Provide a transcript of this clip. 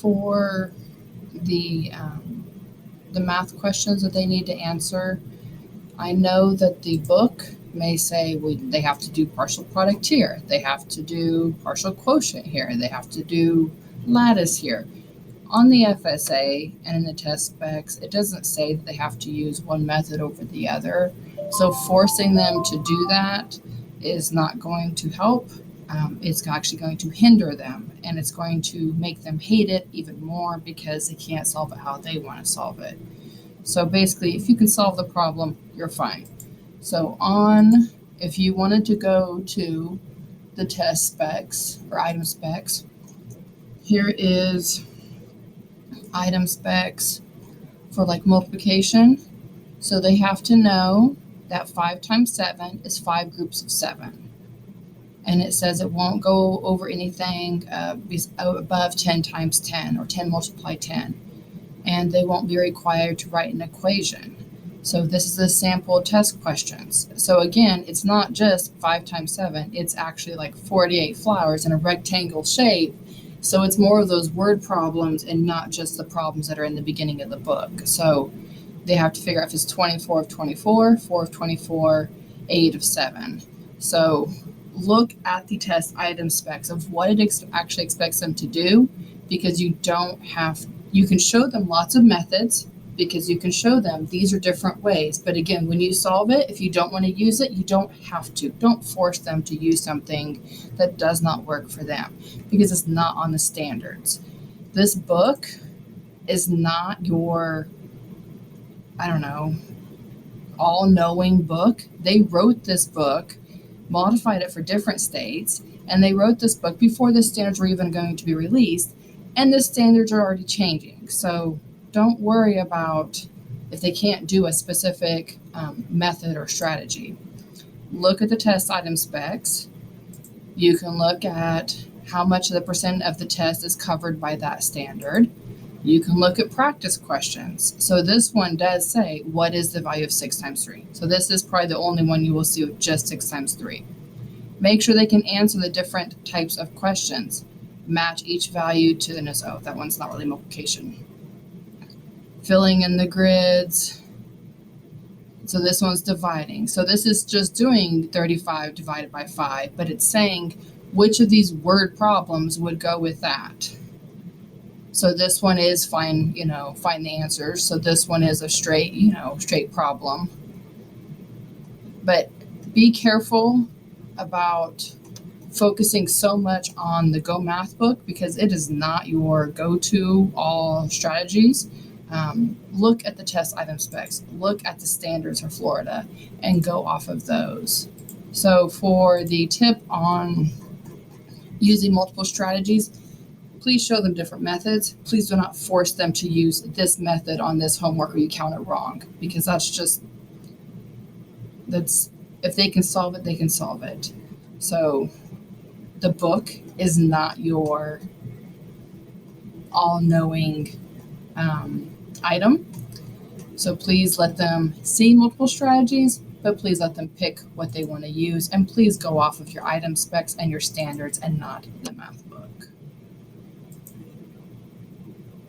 for the math questions that they need to answer, I know that the book may say they have to do partial product here, they have to do partial quotient here, they have to do lattice here. On the FSA and in the test specs, it doesn't say that they have to use one method over the other. So forcing them to do that is not going to help. It's actually going to hinder them, and it's going to make them hate it even more because they can't solve it how they want to solve it. So basically, if you can solve the problem, you're fine. So if you wanted to go to the test specs or item specs, here is item specs for like multiplication. So they have to know that 5 times 7 is 5 groups of 7. And it says it won't go over anything above 10 times 10 or 10 multiply 10. And they won't be required to write an equation. So this is a sample test questions. So again, it's not just 5 times 7, it's actually like 48 flowers in a rectangle shape. So it's more of those word problems and not just the problems that are in the beginning of the book. So they have to figure out if it's 24 of 24, 4 of 24, 8 of 7. So look at the test item specs of what it actually expects them to do, because you can show them lots of methods, because you can show them these are different ways. But again, when you solve it, if you don't want to use it, you don't have to. Don't force them to use something that does not work for them, because it's not on the standards. This book is not your, all-knowing book. They wrote this book, modified it for different states, and they wrote this book before the standards were even going to be released, and the standards are already changing. So don't worry about if they can't do a specific method or strategy. Look at the test item specs. You can look at how much of the percent of the test is covered by that standard. You can look at practice questions. So this one does say, what is the value of 6 times 3? So this is probably the only one you will see with just 6 times 3. Make sure they can answer the different types of questions. Match each value to the that one's not really multiplication. Filling in the grids. So this one's dividing. So this is just doing 35 divided by 5, but it's saying which of these word problems would go with that. So this one is find the answers. So this one is a straight problem. But be careful about focusing so much on the Go Math book, because it is not your go-to all strategies. Look at the test item specs, look at the standards for Florida, and go off of those. So for the tip on using multiple strategies, please show them different methods. Please do not force them to use this method on this homework or you count it wrong, because that's if they can solve it, they can solve it. So the book is not your all-knowing item. So please let them see multiple strategies, but please let them pick what they want to use, and please go off of your item specs and your standards and not the math.